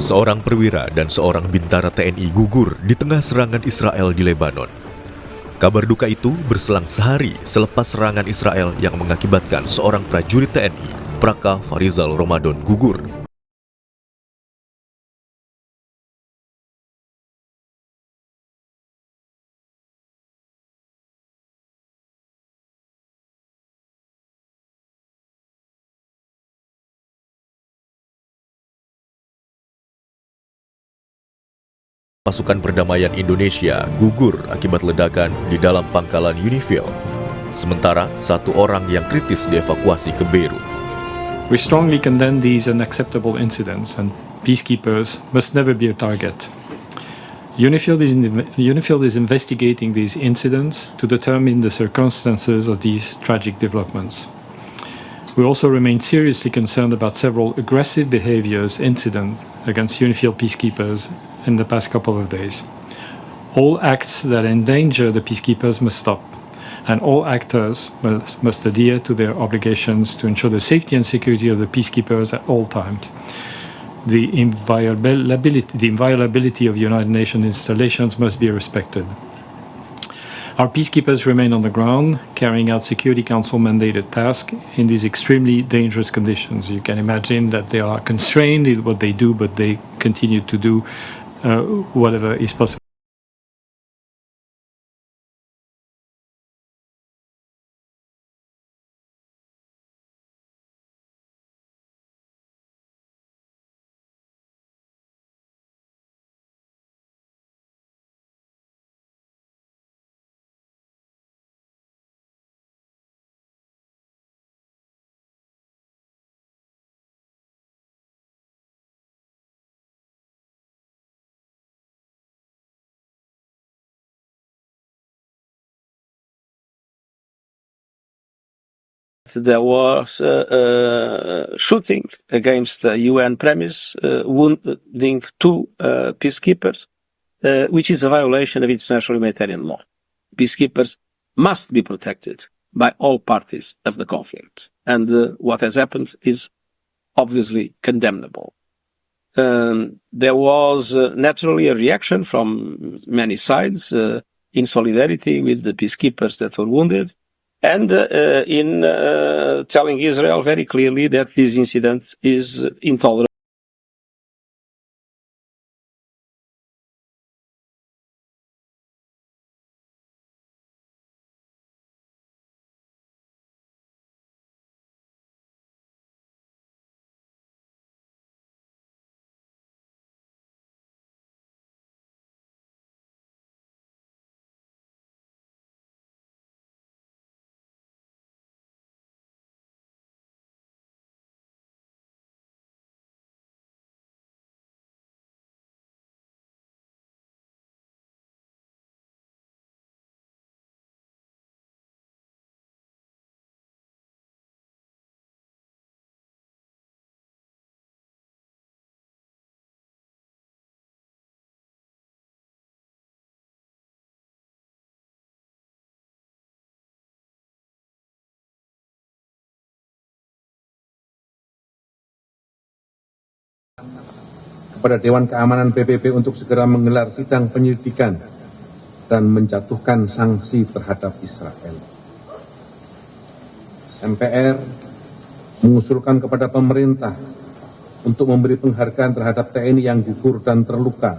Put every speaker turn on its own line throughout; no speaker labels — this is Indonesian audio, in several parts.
Seorang perwira dan seorang bintara TNI gugur di tengah serangan Israel di Lebanon. Kabar duka itu berselang sehari selepas serangan Israel yang mengakibatkan seorang prajurit TNI, Praka Farizal Ramadan, gugur. Pasukan perdamaian Indonesia gugur akibat ledakan di dalam pangkalan Unifil. Sementara satu orang yang kritis dievakuasi ke Beirut.
We strongly condemn these unacceptable incidents, and peacekeepers must never be a target. UNIFIL is investigating these incidents to determine the circumstances of these tragic developments. We also remain seriously concerned about several aggressive incidents against UNIFIL peacekeepers in the past couple of days. All acts that endanger the peacekeepers must stop, and all actors must adhere to their obligations to ensure the safety and security of the peacekeepers at all times. The inviolability of United Nations installations must be respected. Our peacekeepers remain on the ground, carrying out Security Council mandated tasks in these extremely dangerous conditions. You can imagine that they are constrained in what they do, but they continue to do whatever is possible.
There was shooting against the UN premise, wounding two peacekeepers, which is a violation of international humanitarian law. Peacekeepers must be protected by all parties of the conflict. And what has happened is obviously condemnable. There was naturally a reaction from many sides in solidarity with the peacekeepers that were wounded, and in telling Israel very clearly that this incident is intolerable.
Kepada Dewan Keamanan PBB untuk segera menggelar sidang penyelidikan dan menjatuhkan sanksi terhadap Israel. MPR mengusulkan kepada pemerintah untuk memberi penghargaan terhadap TNI yang gugur dan terluka,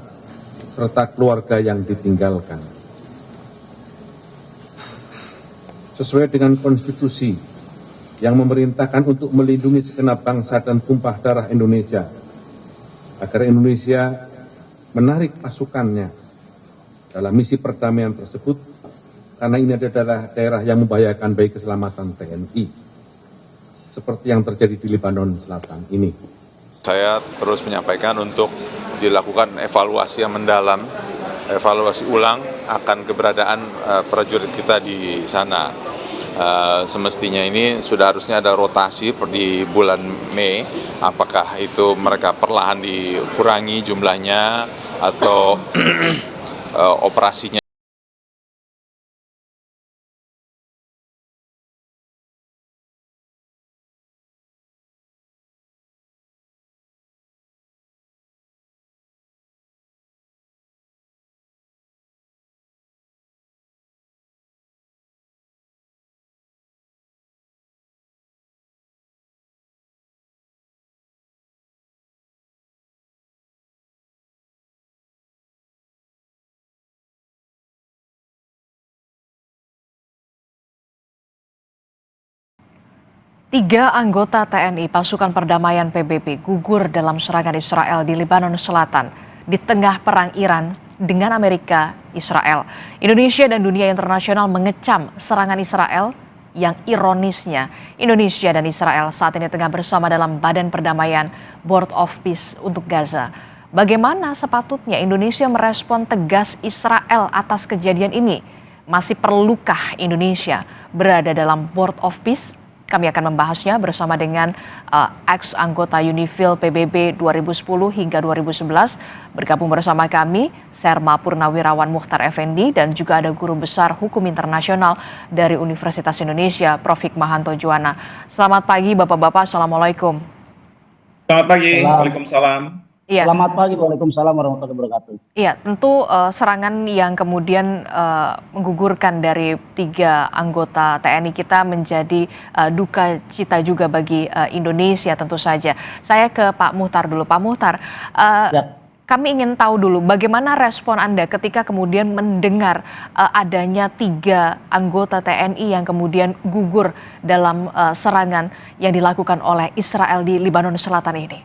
serta keluarga yang ditinggalkan. Sesuai dengan konstitusi yang memerintahkan untuk melindungi segenap bangsa dan tumpah darah Indonesia, agar Indonesia menarik pasukannya dalam misi perdamaian tersebut, karena ini adalah daerah yang membahayakan bagi keselamatan TNI, seperti yang terjadi di Lebanon Selatan ini.
Saya terus menyampaikan untuk dilakukan evaluasi yang mendalam, evaluasi ulang akan keberadaan prajurit kita di sana. Semestinya ini sudah harusnya ada rotasi di bulan Mei, apakah itu mereka perlahan dikurangi jumlahnya atau operasinya
Tiga anggota TNI pasukan perdamaian PBB gugur dalam serangan Israel di Lebanon Selatan di tengah perang Iran dengan Amerika Israel. Indonesia dan dunia internasional mengecam serangan Israel yang ironisnya Indonesia dan Israel saat ini tengah bersama dalam Badan Perdamaian Board of Peace untuk Gaza. Bagaimana sepatutnya Indonesia merespon tegas Israel atas kejadian ini? Masih perlukah Indonesia berada dalam Board of Peace? Kami akan membahasnya bersama dengan ex-anggota UNIFIL PBB 2010 hingga 2011. Bergabung bersama kami, Serma Purnawirawan Mukhtar Effendi, dan juga ada Guru Besar Hukum Internasional dari Universitas Indonesia, Prof. Hikmahanto Juwana. Selamat pagi Bapak-Bapak, Assalamualaikum.
Selamat pagi, Waalaikumsalam.
Iya.
Selamat pagi, Waalaikumsalam warahmatullahi wabarakatuh.
Iya, tentu serangan yang kemudian menggugurkan dari tiga anggota TNI kita menjadi duka cita juga bagi Indonesia tentu saja. Saya ke Pak Muhtar dulu. Pak Muhtar, kami ingin tahu dulu bagaimana respon Anda ketika kemudian mendengar adanya tiga anggota TNI yang kemudian gugur dalam serangan yang dilakukan oleh Israel di Lebanon Selatan ini.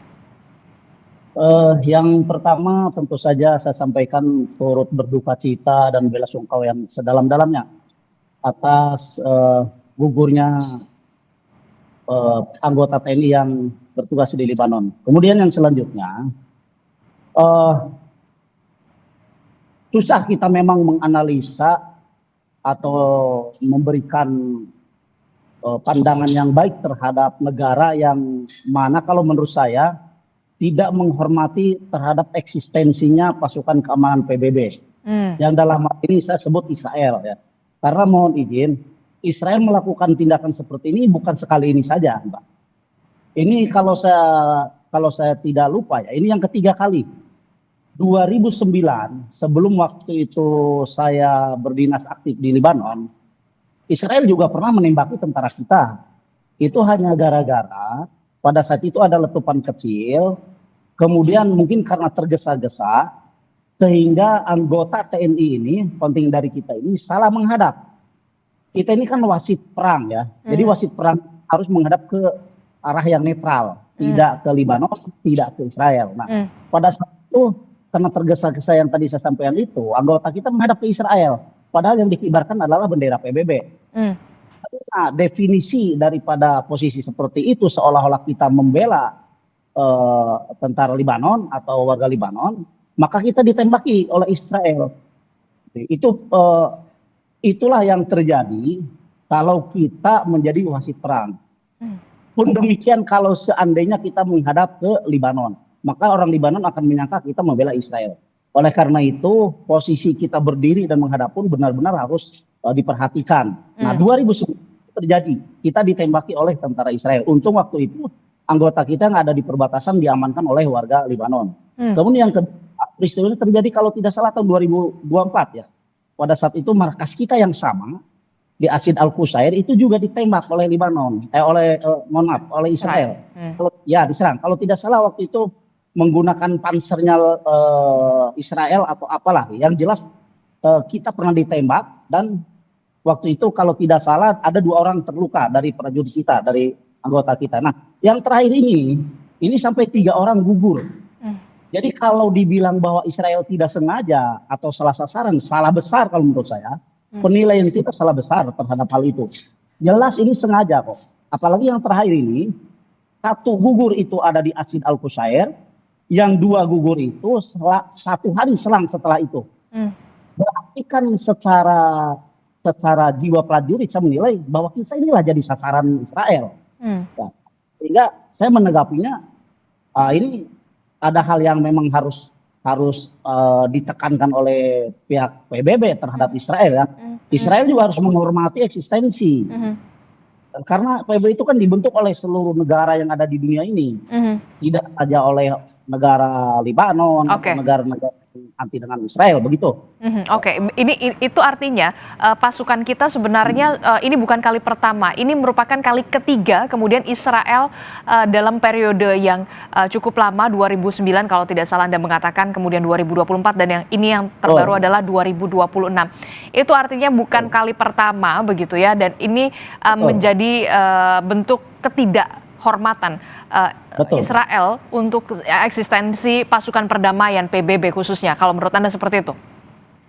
Yang pertama tentu saja saya sampaikan turut berduka cita dan bela sungkawa yang sedalam-dalamnya atas gugurnya anggota TNI yang bertugas di Lebanon. Kemudian yang selanjutnya, susah kita memang menganalisa atau memberikan pandangan yang baik terhadap negara yang mana kalau menurut saya tidak menghormati terhadap eksistensinya pasukan keamanan PBB. Yang dalam hal ini saya sebut Israel ya. Karena mohon izin, Israel melakukan tindakan seperti ini bukan sekali ini saja, Mbak. Ini kalau saya tidak lupa ya, ini yang ketiga kali. 2009, sebelum waktu itu saya berdinas aktif di Lebanon, Israel juga pernah menembaki tentara kita. Itu hanya gara-gara pada saat itu ada letupan kecil, kemudian mungkin karena tergesa-gesa, sehingga anggota TNI ini, penting dari kita ini, salah menghadap. Kita ini kan wasit perang ya, jadi wasit perang harus menghadap ke arah yang netral, tidak ke Lebanon, tidak ke Israel. Nah, pada saat itu, karena tergesa-gesa yang tadi saya sampaikan itu, anggota kita menghadap ke Israel, padahal yang dikibarkan adalah bendera PBB. Nah, definisi daripada posisi seperti itu seolah-olah kita membela tentara Lebanon atau warga Lebanon, maka kita ditembaki oleh Israel. Itulah yang terjadi kalau kita menjadi wasit perang. Pun demikian kalau seandainya kita menghadap ke Lebanon, maka orang Lebanon akan menyangka kita membela Israel. Oleh karena itu, posisi kita berdiri dan menghadap pun benar-benar harus diperhatikan. Nah, 2010 terjadi, kita ditembaki oleh tentara Israel. Untung waktu itu anggota kita yang ada di perbatasan diamankan oleh warga Lebanon. Kemudian yang kedua, peristiwa ini terjadi kalau tidak salah tahun 2024 ya. Pada saat itu markas kita yang sama di Asid Al-Qusair itu juga ditembak oleh Lebanon, oleh Israel. Diserang. Kalau tidak salah waktu itu menggunakan pansernya Israel atau apalah. Yang jelas kita pernah ditembak dan waktu itu kalau tidak salah ada 2 orang terluka dari prajurit kita, dari anggota kita. Nah, yang terakhir ini sampai 3 orang gugur. Jadi kalau dibilang bahwa Israel tidak sengaja atau salah sasaran, salah besar kalau menurut saya. Penilaian kita salah besar terhadap hal itu. Jelas ini sengaja kok. Apalagi yang terakhir ini, 1 gugur itu ada di Asid Al-Qusair, yang 2 gugur itu 1 hari selang setelah itu. Berarti kan secara jiwa prajurit saya menilai bahwa kita inilah jadi sasaran Israel. Nah, sehingga saya menanggapinya ini ada hal yang memang harus ditekankan oleh pihak PBB terhadap Israel ya. Israel juga harus menghormati eksistensi. Karena PBB itu kan dibentuk oleh seluruh negara yang ada di dunia ini. Tidak saja oleh negara Libanon atau
Oke.
negara-negara anti dengan Israel begitu.
Oke, itu artinya pasukan kita sebenarnya ini bukan kali pertama, ini merupakan kali ketiga kemudian Israel dalam periode yang cukup lama 2009 kalau tidak salah Anda mengatakan, kemudian 2024 dan yang ini yang terbaru adalah 2026. Itu artinya bukan kali pertama begitu ya, dan ini menjadi bentuk ketidakhormatan
Betul.
Israel untuk eksistensi pasukan perdamaian PBB khususnya. Kalau menurut Anda seperti itu?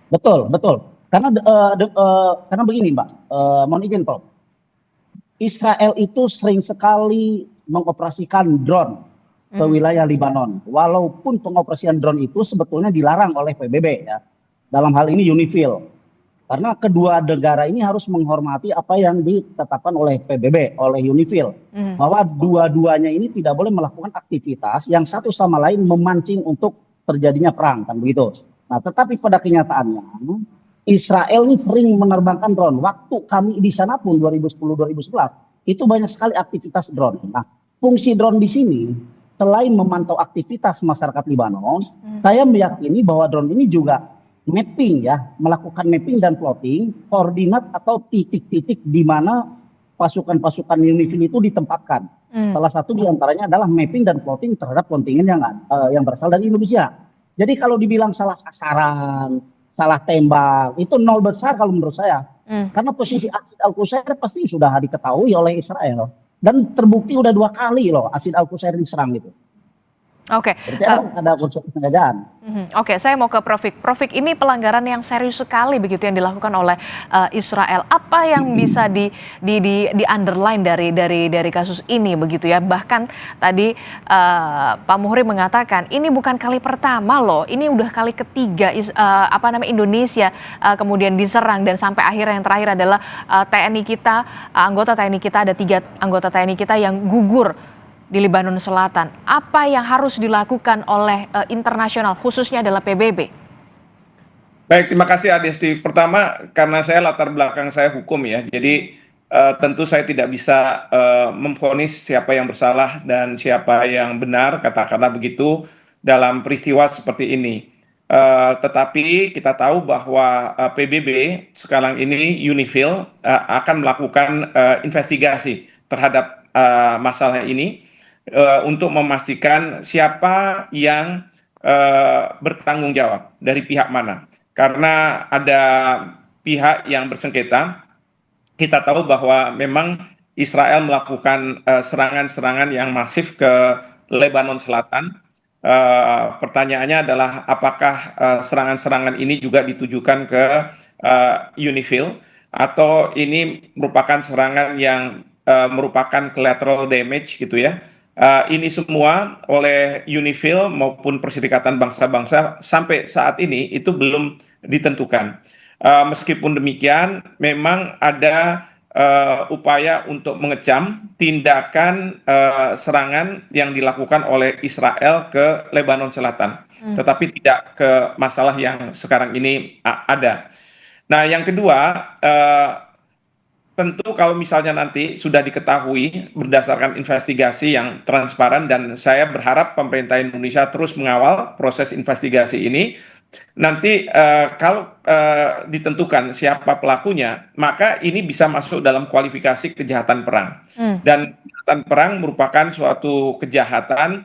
Betul, betul. Karena begini, Mbak, mohon izin, Prof. Israel itu sering sekali mengoperasikan drone ke wilayah Libanon. Walaupun pengoperasian drone itu sebetulnya dilarang oleh PBB ya. Dalam hal ini UNIFIL. Karena kedua negara ini harus menghormati apa yang ditetapkan oleh PBB, oleh UNIFIL. Bahwa dua-duanya ini tidak boleh melakukan aktivitas yang satu sama lain memancing untuk terjadinya perang, kan begitu. Nah, tetapi pada kenyataannya, Israel ini sering menerbangkan drone. Waktu kami di sana pun 2010-2011, itu banyak sekali aktivitas drone. Nah, fungsi drone di sini, selain memantau aktivitas masyarakat Libanon, saya meyakini bahwa drone ini juga mapping ya, melakukan mapping dan plotting koordinat atau titik-titik di mana pasukan-pasukan UNIFIL itu ditempatkan. Salah satu diantaranya adalah mapping dan plotting terhadap kontingen yang berasal dari Indonesia. Jadi kalau dibilang salah sasaran, salah tembak, itu nol besar kalau menurut saya. Karena posisi Asid Al-Qusair pasti sudah diketahui oleh Israel. Dan terbukti udah 2 kali loh Asid Al-Qusair diserang gitu.
Oke.
Berarti ada unsur kesengajaan.
Oke, saya mau ke Prof. Prof, ini pelanggaran yang serius sekali begitu yang dilakukan oleh Israel. Apa yang bisa di underline dari kasus ini begitu ya? Bahkan tadi Pak Muhri mengatakan ini bukan kali pertama loh, ini udah kali ketiga Indonesia kemudian diserang, dan sampai akhirnya yang terakhir adalah TNI kita, anggota TNI kita, ada 3 anggota TNI kita yang gugur di Lebanon Selatan. Apa yang harus dilakukan oleh internasional, khususnya adalah PBB?
Baik, terima kasih Adesti. Pertama, karena saya latar belakang saya hukum ya, jadi tentu saya tidak bisa memvonis siapa yang bersalah dan siapa yang benar, katakanlah begitu, dalam peristiwa seperti ini. Tetapi kita tahu bahwa PBB sekarang ini UNIFIL akan melakukan investigasi terhadap masalah ini untuk memastikan siapa yang bertanggung jawab dari pihak mana. Karena ada pihak yang bersengketa, kita tahu bahwa memang Israel melakukan serangan-serangan yang masif ke Lebanon Selatan. Pertanyaannya adalah apakah serangan-serangan ini juga ditujukan ke UNIFIL atau ini merupakan serangan yang merupakan collateral damage gitu ya. Ini semua oleh UNIFIL maupun Perserikatan Bangsa-Bangsa sampai saat ini itu belum ditentukan. Meskipun demikian, memang ada upaya untuk mengecam tindakan serangan yang dilakukan oleh Israel ke Lebanon Selatan, tetapi tidak ke masalah yang sekarang ini ada. Nah, yang kedua, tentu kalau misalnya nanti sudah diketahui berdasarkan investigasi yang transparan, dan saya berharap pemerintah Indonesia terus mengawal proses investigasi ini, nanti kalau ditentukan siapa pelakunya, maka ini bisa masuk dalam kualifikasi kejahatan perang. Dan kejahatan perang merupakan suatu kejahatan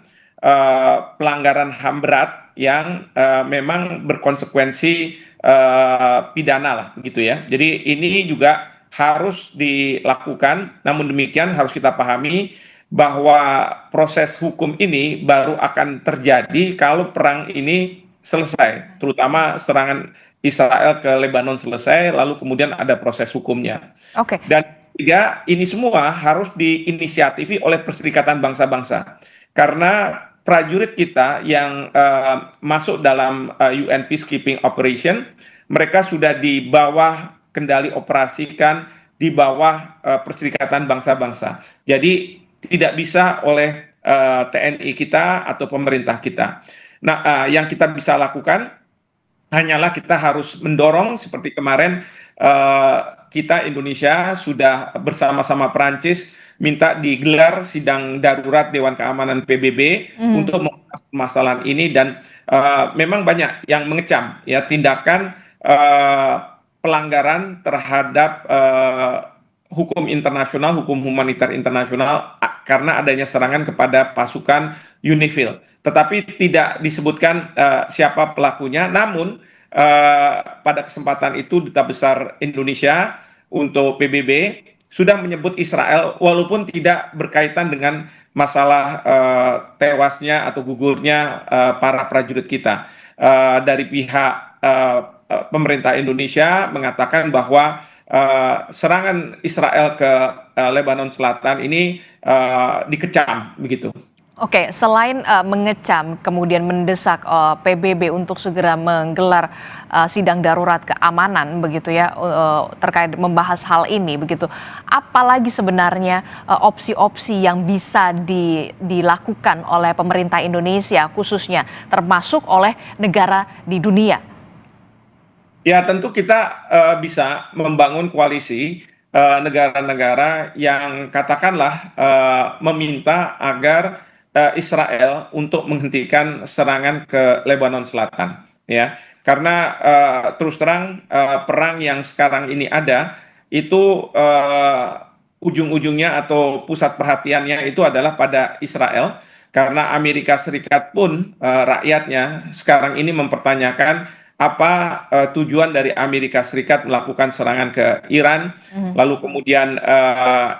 pelanggaran HAM berat yang memang berkonsekuensi pidana lah gitu ya. Jadi ini juga harus dilakukan, namun demikian harus kita pahami bahwa proses hukum ini baru akan terjadi kalau perang ini selesai, terutama serangan Israel ke Lebanon selesai, lalu kemudian ada proses hukumnya.
Oke.
Dan ketiga, ini semua harus diinisiatifi oleh Perserikatan Bangsa-Bangsa, karena prajurit kita yang masuk dalam UN Peacekeeping Operation, mereka sudah di bawah kendali operasikan di bawah Perserikatan Bangsa-Bangsa. Jadi tidak bisa oleh TNI kita atau pemerintah kita. Nah, yang kita bisa lakukan hanyalah kita harus mendorong seperti kemarin kita Indonesia sudah bersama-sama Perancis minta digelar sidang darurat Dewan Keamanan PBB untuk membahas permasalahan ini, dan memang banyak yang mengecam ya tindakan pelanggaran terhadap hukum internasional, hukum humaniter internasional karena adanya serangan kepada pasukan UNIFIL. Tetapi tidak disebutkan siapa pelakunya. Namun pada kesempatan itu Duta Besar Indonesia untuk PBB sudah menyebut Israel walaupun tidak berkaitan dengan masalah tewasnya atau gugurnya para prajurit kita. Dari pihak pemerintah Indonesia mengatakan bahwa serangan Israel ke Lebanon Selatan ini dikecam begitu.
Oke, selain mengecam, kemudian mendesak PBB untuk segera menggelar sidang darurat keamanan, begitu ya, terkait membahas hal ini, begitu. Apalagi sebenarnya opsi-opsi yang bisa dilakukan oleh pemerintah Indonesia, khususnya termasuk oleh negara di dunia?
Ya, tentu kita bisa membangun koalisi negara-negara yang katakanlah meminta agar Israel untuk menghentikan serangan ke Lebanon Selatan, ya, karena terus terang perang yang sekarang ini ada itu ujung-ujungnya atau pusat perhatiannya itu adalah pada Israel, karena Amerika Serikat pun rakyatnya sekarang ini mempertanyakan apa tujuan dari Amerika Serikat melakukan serangan ke Iran, lalu kemudian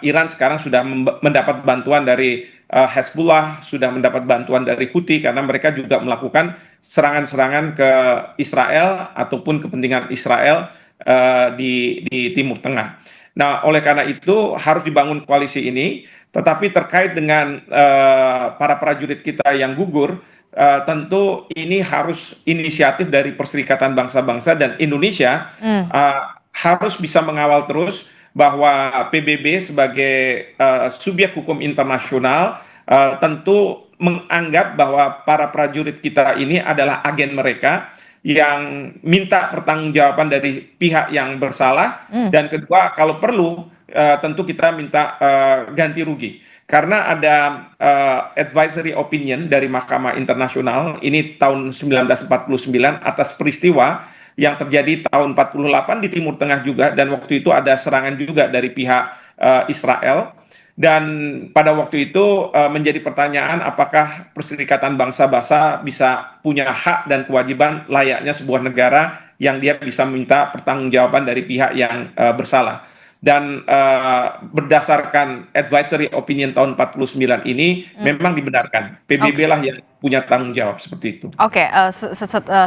Iran sekarang sudah mendapat bantuan dari Hezbollah, sudah mendapat bantuan dari Houthi, karena mereka juga melakukan serangan-serangan ke Israel ataupun kepentingan Israel di Timur Tengah. Nah, oleh karena itu harus dibangun koalisi ini, tetapi terkait dengan para prajurit kita yang gugur, tentu ini harus inisiatif dari Perserikatan Bangsa-Bangsa, dan Indonesia harus bisa mengawal terus bahwa PBB sebagai subjek hukum internasional tentu menganggap bahwa para prajurit kita ini adalah agen mereka yang minta pertanggungjawaban dari pihak yang bersalah, dan kedua kalau perlu tentu kita minta ganti rugi. Karena ada advisory opinion dari Mahkamah Internasional ini tahun 1949 atas peristiwa yang terjadi tahun 48 di Timur Tengah juga, dan waktu itu ada serangan juga dari pihak Israel, dan pada waktu itu menjadi pertanyaan apakah Perserikatan Bangsa-Bangsa bisa punya hak dan kewajiban layaknya sebuah negara yang dia bisa minta pertanggungjawaban dari pihak yang bersalah. Dan berdasarkan advisory opinion tahun 49 ini memang dibenarkan PBB lah yang punya tanggung jawab seperti itu.
Oke,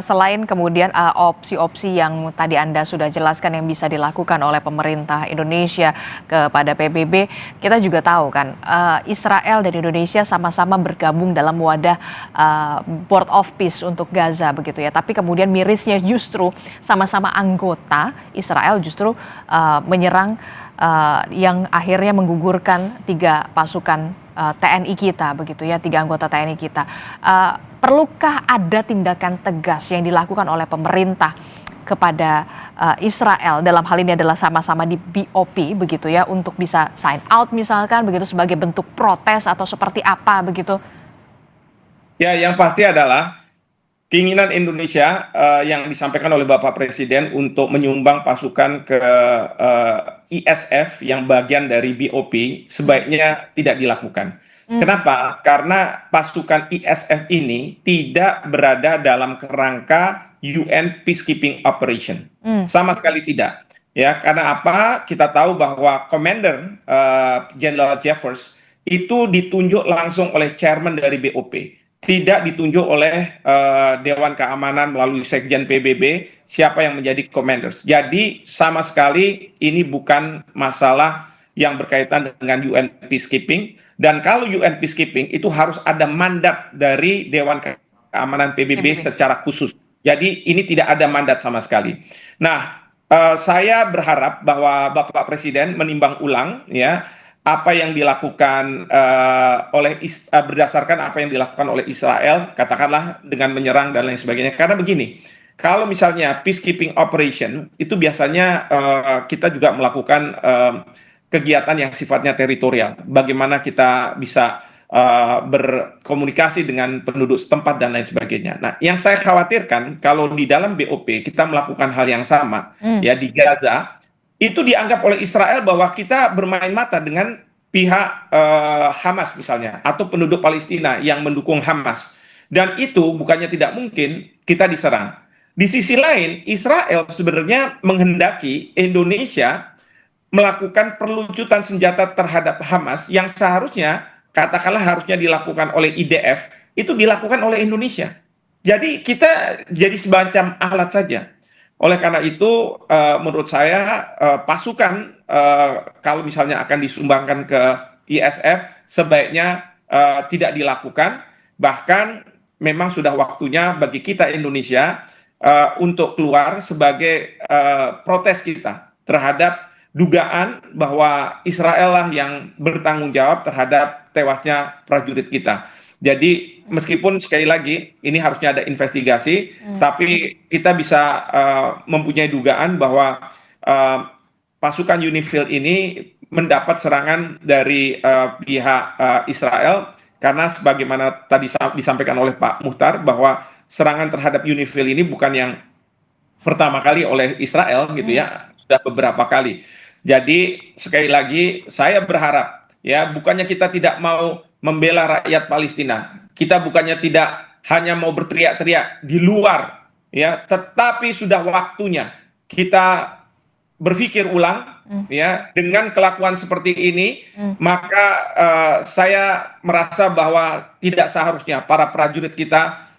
selain kemudian opsi-opsi yang tadi Anda sudah jelaskan yang bisa dilakukan oleh pemerintah Indonesia kepada PBB, kita juga tahu kan Israel dan Indonesia sama-sama bergabung dalam wadah Board of Peace untuk Gaza begitu ya. Tapi kemudian mirisnya justru sama-sama anggota, Israel justru menyerang yang akhirnya menggugurkan 3 pasukan TNI kita begitu ya, 3 anggota TNI kita. Perlukah ada tindakan tegas yang dilakukan oleh pemerintah kepada Israel dalam hal ini adalah sama-sama di BOP begitu ya, untuk bisa sign out misalkan begitu sebagai bentuk protes atau seperti apa begitu?
Ya, yang pasti adalah keinginan Indonesia yang disampaikan oleh Bapak Presiden untuk menyumbang pasukan ke ISF yang bagian dari BOP sebaiknya tidak dilakukan. Kenapa? Karena pasukan ISF ini tidak berada dalam kerangka UN Peacekeeping Operation. Sama sekali tidak. Ya, karena apa? Kita tahu bahwa Commander General Jeffers itu ditunjuk langsung oleh chairman dari BOP. Tidak ditunjuk oleh Dewan Keamanan melalui Sekjen PBB siapa yang menjadi commanders. Jadi sama sekali ini bukan masalah yang berkaitan dengan UN Peacekeeping, dan kalau UN Peacekeeping itu harus ada mandat dari Dewan Keamanan PBB secara khusus. Jadi ini tidak ada mandat sama sekali. Nah, saya berharap bahwa Bapak Presiden menimbang ulang ya apa yang dilakukan berdasarkan apa yang dilakukan oleh Israel, katakanlah dengan menyerang dan lain sebagainya. Karena begini, Kalau misalnya peacekeeping operation itu biasanya kita juga melakukan kegiatan yang sifatnya teritorial. Bagaimana kita bisa berkomunikasi dengan penduduk setempat dan lain sebagainya. Nah, yang saya khawatirkan kalau di dalam BOP kita melakukan hal yang sama ya di Gaza, itu dianggap oleh Israel bahwa kita bermain mata dengan pihak Hamas misalnya atau penduduk Palestina yang mendukung Hamas. Dan itu bukannya tidak mungkin kita diserang. Di sisi lain, Israel sebenarnya menghendaki Indonesia melakukan perlucutan senjata terhadap Hamas yang seharusnya, katakanlah harusnya dilakukan oleh IDF, itu dilakukan oleh Indonesia. Jadi kita jadi semacam alat saja. Oleh karena itu, menurut saya pasukan kalau misalnya akan disumbangkan ke ISF, sebaiknya tidak dilakukan. Bahkan memang sudah waktunya bagi kita Indonesia untuk keluar sebagai protes kita terhadap dugaan bahwa Israel lah yang bertanggung jawab terhadap tewasnya prajurit kita. Jadi meskipun sekali lagi ini harusnya ada investigasi, tapi kita bisa mempunyai dugaan bahwa pasukan UNIFIL ini mendapat serangan dari pihak Israel karena sebagaimana tadi disampaikan oleh Pak Muhtar bahwa serangan terhadap UNIFIL ini bukan yang pertama kali oleh Israel gitu ya, sudah beberapa kali. Jadi sekali lagi saya berharap ya bukannya kita tidak mau membela rakyat Palestina, kita bukannya tidak hanya mau berteriak-teriak di luar ya, tetapi sudah waktunya kita berpikir ulang ya dengan kelakuan seperti ini, maka saya merasa bahwa tidak seharusnya para prajurit kita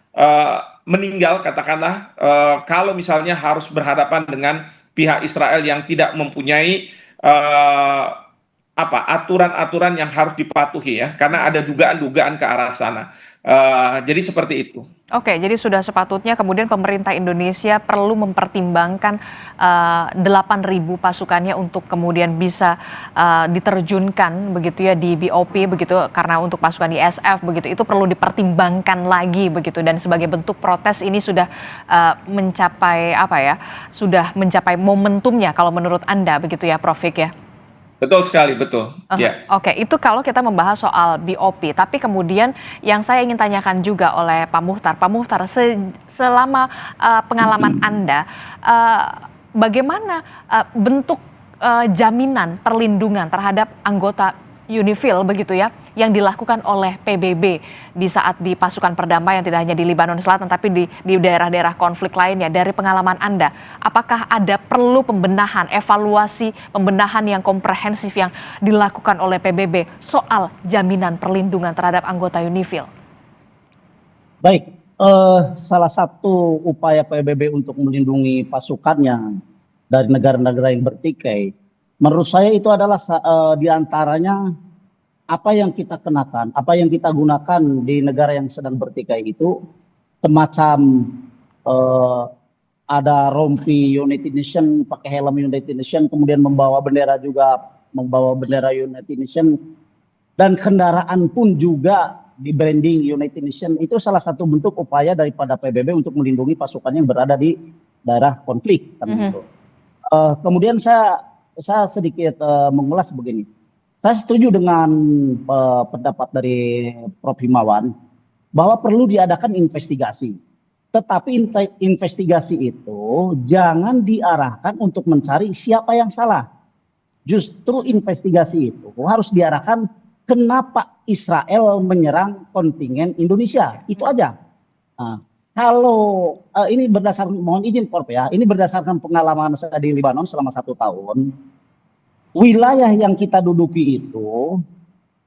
meninggal katakanlah kalau misalnya harus berhadapan dengan pihak Israel yang tidak mempunyai aturan-aturan yang harus dipatuhi ya, karena ada dugaan-dugaan ke arah sana. Jadi seperti itu.
Oke, jadi sudah sepatutnya kemudian pemerintah Indonesia perlu mempertimbangkan 8.000 pasukannya untuk kemudian bisa diterjunkan begitu ya di BOP begitu, karena untuk pasukan ISF begitu itu perlu dipertimbangkan lagi begitu, dan sebagai bentuk protes ini sudah mencapai sudah mencapai momentumnya kalau menurut Anda begitu ya Prof Fik ya?
Betul sekali, betul. Ya.
Oke, itu kalau kita membahas soal BOP. Tapi kemudian yang saya ingin tanyakan juga oleh Pak Muhtar, selama pengalaman Anda, bagaimana bentuk jaminan perlindungan terhadap anggota UNIFIL begitu ya, yang dilakukan oleh PBB di saat di pasukan perdamaian tidak hanya di Lebanon Selatan tapi di daerah-daerah konflik lainnya. Dari pengalaman Anda, apakah ada perlu pembenahan, evaluasi pembenahan yang komprehensif yang dilakukan oleh PBB soal jaminan perlindungan terhadap anggota UNIFIL?
Baik, salah satu upaya PBB untuk melindungi pasukannya dari negara-negara yang bertikai, menurut saya itu adalah diantaranya apa yang kita kenakan, apa yang kita gunakan di negara yang sedang bertikai itu semacam ada rompi United Nation, pakai helm United Nation, kemudian membawa bendera United Nation, dan kendaraan pun juga di branding United Nation. Itu salah satu bentuk upaya daripada PBB untuk melindungi pasukan yang berada di daerah konflik. Kemudian saya sedikit mengulas begini. Saya setuju dengan pendapat dari Prof. Himawan bahwa perlu diadakan investigasi. Tetapi investigasi itu jangan diarahkan untuk mencari siapa yang salah. Justru investigasi itu harus diarahkan kenapa Israel menyerang kontingen Indonesia. Itu aja. Nah, kalau ini berdasarkan, mohon izin Prof ya, ini berdasarkan pengalaman saya di Lebanon selama 1 tahun. Wilayah yang kita duduki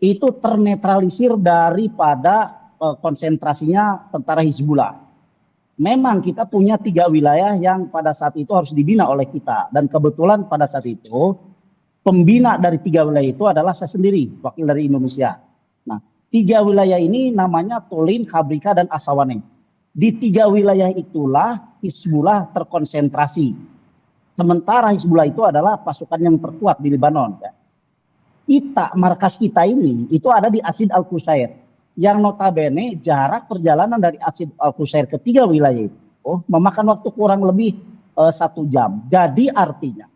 itu ternetralisir daripada konsentrasinya tentara Hizbullah. Memang kita punya 3 wilayah yang pada saat itu harus dibina oleh kita, dan kebetulan pada saat itu pembina dari 3 wilayah itu adalah saya sendiri, wakil dari Indonesia. Nah, 3 wilayah ini namanya Tolin, Kabrika, dan Asawane. Di 3 wilayah itulah Hizbullah terkonsentrasi. Sementara Hizbullah itu adalah pasukan yang terkuat di Lebanon. Ya. Markas kita ini itu ada di Asid Al-Qusair, yang notabene jarak perjalanan dari Asid Al-Qusair ke 3 wilayah itu memakan waktu kurang lebih 1 jam. Jadi artinya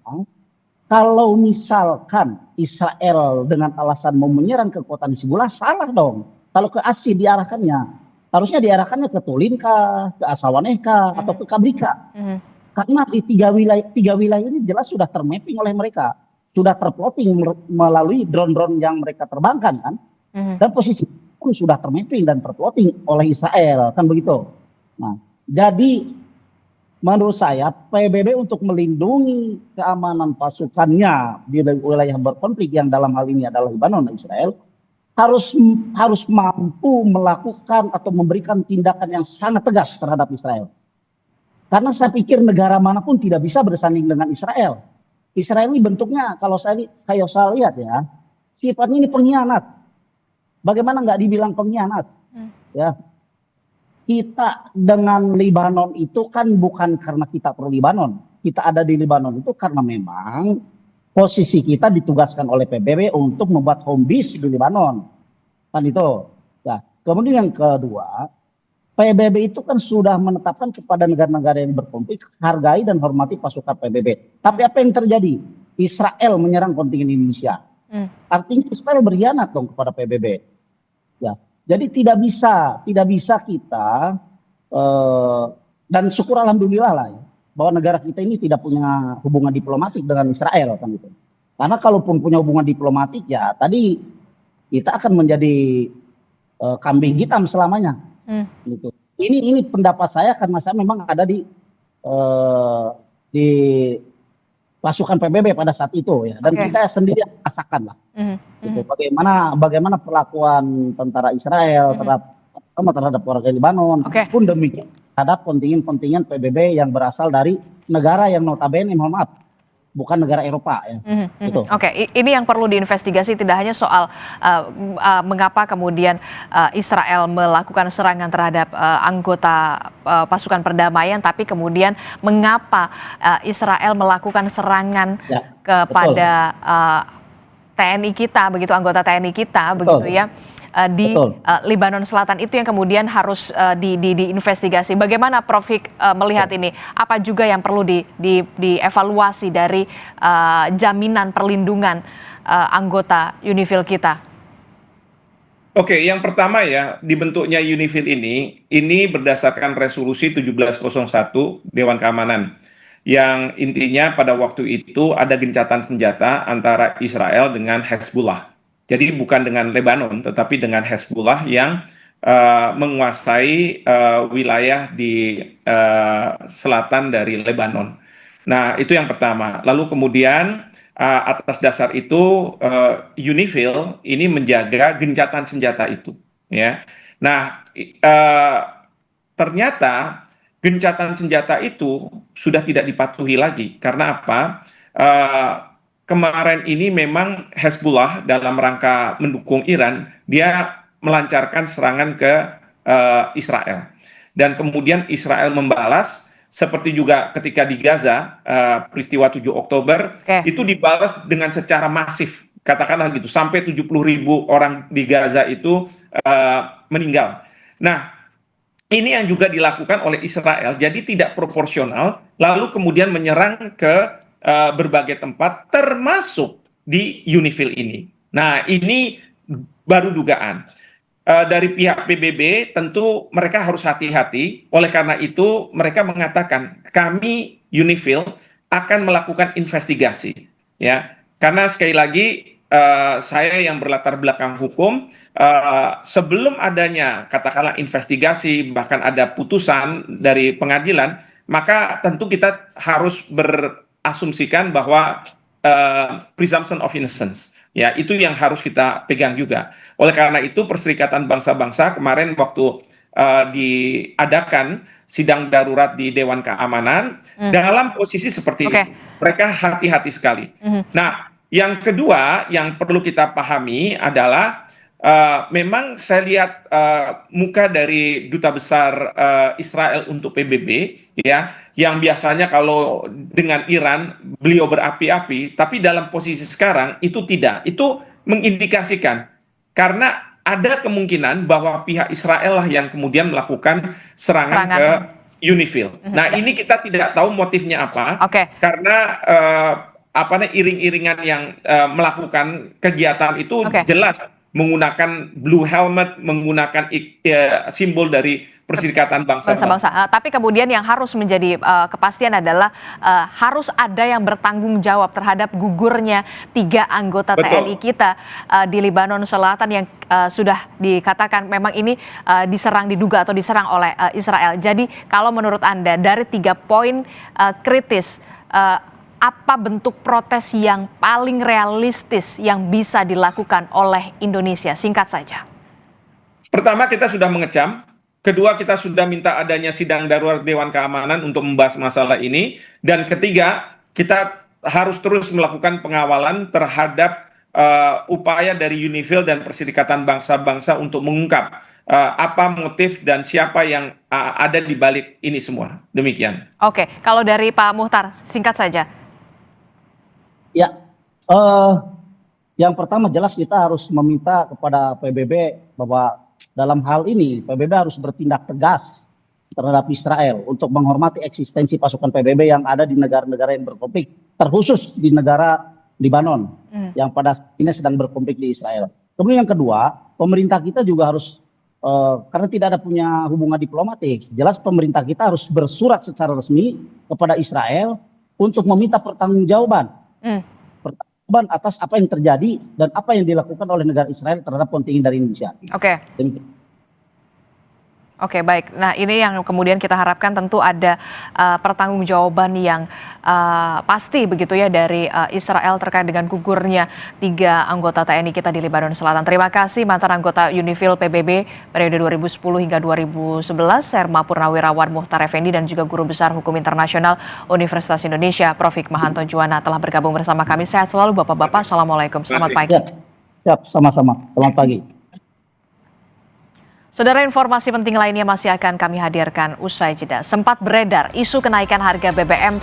kalau misalkan Israel dengan alasan mau menyerang ke kota Hizbullah, salah dong. Kalau ke Asi diarahkannya, harusnya diarahkannya ke Tulinka, ke Asawaneka, atau ke Kabrika. Karena di tiga wilayah ini jelas sudah termapping oleh mereka, sudah terplotting melalui drone-drone yang mereka terbangkan kan, dan posisi pun sudah termapping dan terplotting oleh Israel, kan begitu. Nah, jadi menurut saya PBB untuk melindungi keamanan pasukannya di wilayah berkonflik yang dalam hal ini adalah Lebanon dan Israel harus mampu melakukan atau memberikan tindakan yang sangat tegas terhadap Israel. Karena saya pikir negara manapun tidak bisa bersanding dengan Israel. Israel ini bentuknya kalau saya lihat ya, sifatnya ini pengkhianat. Bagaimana nggak dibilang pengkhianat? Ya. Kita dengan Lebanon itu kan bukan karena kita pro Lebanon. Kita ada di Lebanon itu karena memang posisi kita ditugaskan oleh PBB untuk membuat home base di Lebanon. Kan itu. Ya. Kemudian yang kedua, PBB itu kan sudah menetapkan kepada negara-negara yang berkonflik, hargai dan hormati pasukan PBB. Tapi apa yang terjadi? Israel menyerang kontingen Indonesia. Artinya Israel berkhianat dong kepada PBB. Ya. Jadi tidak bisa kita dan syukur alhamdulillah lah ya, bahwa negara kita ini tidak punya hubungan diplomatik dengan Israel kan itu. Karena kalaupun punya hubungan diplomatik ya tadi kita akan menjadi kambing hitam selamanya. Gitu. Ini pendapat saya karena saya memang ada di pasukan PBB pada saat itu ya, dan kita sendiri rasakan lah. Gitu. Bagaimana perlakuan tentara Israel terhadap warga Lebanon, pun demikian terhadap kontingen-kontingen PBB yang berasal dari negara yang notabene, mohon maaf, bukan negara Eropa ya. Gitu.
Ini yang perlu diinvestigasi, tidak hanya soal mengapa kemudian Israel melakukan serangan terhadap anggota pasukan perdamaian, tapi kemudian mengapa Israel melakukan serangan kepada TNI kita, begitu, anggota TNI kita, begitu ya, di Lebanon Selatan. Itu yang kemudian harus diinvestigasi. Bagaimana Prof Hik melihat ini? Apa juga yang perlu dievaluasi dari jaminan perlindungan anggota UNIFIL kita?
Oke, yang pertama ya, dibentuknya UNIFIL ini berdasarkan resolusi 1701 Dewan Keamanan. Yang intinya pada waktu itu ada gencatan senjata antara Israel dengan Hezbollah. Jadi bukan dengan Lebanon, tetapi dengan Hezbollah yang menguasai wilayah di selatan dari Lebanon. Nah, itu yang pertama. Lalu kemudian atas dasar itu UNIFIL ini menjaga gencatan senjata itu. Ya. Nah, ternyata gencatan senjata itu sudah tidak dipatuhi lagi. Karena apa? Kemarin ini memang Hezbollah dalam rangka mendukung Iran, dia melancarkan serangan ke Israel. Dan kemudian Israel membalas, seperti juga ketika di Gaza, peristiwa 7 Oktober, itu dibalas dengan secara masif. Katakanlah gitu, sampai 70.000 orang di Gaza itu meninggal. Nah, ini yang juga dilakukan oleh Israel, jadi tidak proporsional, lalu kemudian menyerang ke berbagai tempat, termasuk di UNIFIL ini. Nah, ini baru dugaan. Dari pihak PBB tentu mereka harus hati-hati, oleh karena itu mereka mengatakan, kami UNIFIL akan melakukan investigasi. Ya, karena sekali lagi, saya yang berlatar belakang hukum, sebelum adanya katakanlah investigasi, bahkan ada putusan dari pengadilan, maka tentu kita harus berasumsikan bahwa presumption of innocence, ya, itu yang harus kita pegang juga. Oleh karena itu Perserikatan Bangsa-Bangsa kemarin waktu diadakan sidang darurat di Dewan Keamanan dalam posisi seperti itu, mereka hati-hati sekali. Nah, yang kedua yang perlu kita pahami adalah memang saya lihat muka dari Duta Besar Israel untuk PBB, ya, yang biasanya kalau dengan Iran beliau berapi-api, tapi dalam posisi sekarang itu tidak. Itu mengindikasikan karena ada kemungkinan bahwa pihak Israel lah yang kemudian melakukan serangan ke UNIFIL. Nah, ini kita tidak tahu motifnya apa,
Oke.
karena iring-iringan yang melakukan kegiatan itu
Oke.
jelas menggunakan blue helmet, menggunakan simbol dari Perserikatan Bangsa-Bangsa.
Bangsa-bangsa. Tapi kemudian yang harus menjadi kepastian adalah harus ada yang bertanggung jawab terhadap gugurnya 3 anggota
Betul.
TNI kita di Lebanon Selatan yang sudah dikatakan memang ini diduga atau diserang oleh Israel. Jadi kalau menurut Anda dari 3 poin kritis, apa bentuk protes yang paling realistis yang bisa dilakukan oleh Indonesia? Singkat saja.
Pertama, kita sudah mengecam. Kedua, kita sudah minta adanya sidang darurat Dewan Keamanan untuk membahas masalah ini. Dan ketiga, kita harus terus melakukan pengawalan terhadap upaya dari UNIFIL dan Perserikatan Bangsa-Bangsa untuk mengungkap apa motif dan siapa yang ada di balik ini semua. Demikian.
Oke, kalau dari Pak Muhtar, singkat saja.
Ya, yang pertama jelas kita harus meminta kepada PBB bahwa dalam hal ini PBB harus bertindak tegas terhadap Israel untuk menghormati eksistensi pasukan PBB yang ada di negara-negara yang berkonflik, terkhusus di negara Lebanon yang pada saat ini sedang berkonflik di Israel. Kemudian yang kedua, pemerintah kita juga harus karena tidak ada punya hubungan diplomatik, jelas pemerintah kita harus bersurat secara resmi kepada Israel untuk meminta pertanggungjawaban atas apa yang terjadi dan apa yang dilakukan oleh negara Israel terhadap kontingen dari Indonesia.
Oke. Oke, baik. Nah, ini yang kemudian kita harapkan tentu ada pertanggungjawaban yang pasti begitu ya dari Israel terkait dengan gugurnya 3 anggota TNI kita di Lebanon Selatan. Terima kasih mantan anggota UNIFIL PBB periode 2010 hingga 2011, Serma Purnawirawan Muhtar Effendi dan juga Guru Besar Hukum Internasional Universitas Indonesia, Prof. Hikmahanto Juwana telah bergabung bersama kami. Sehat selalu Bapak-Bapak. Assalamualaikum. Selamat pagi.
Siap, sama-sama. Selamat pagi.
Saudara, informasi penting lainnya masih akan kami hadirkan usai jeda. Sempat beredar isu kenaikan harga BBM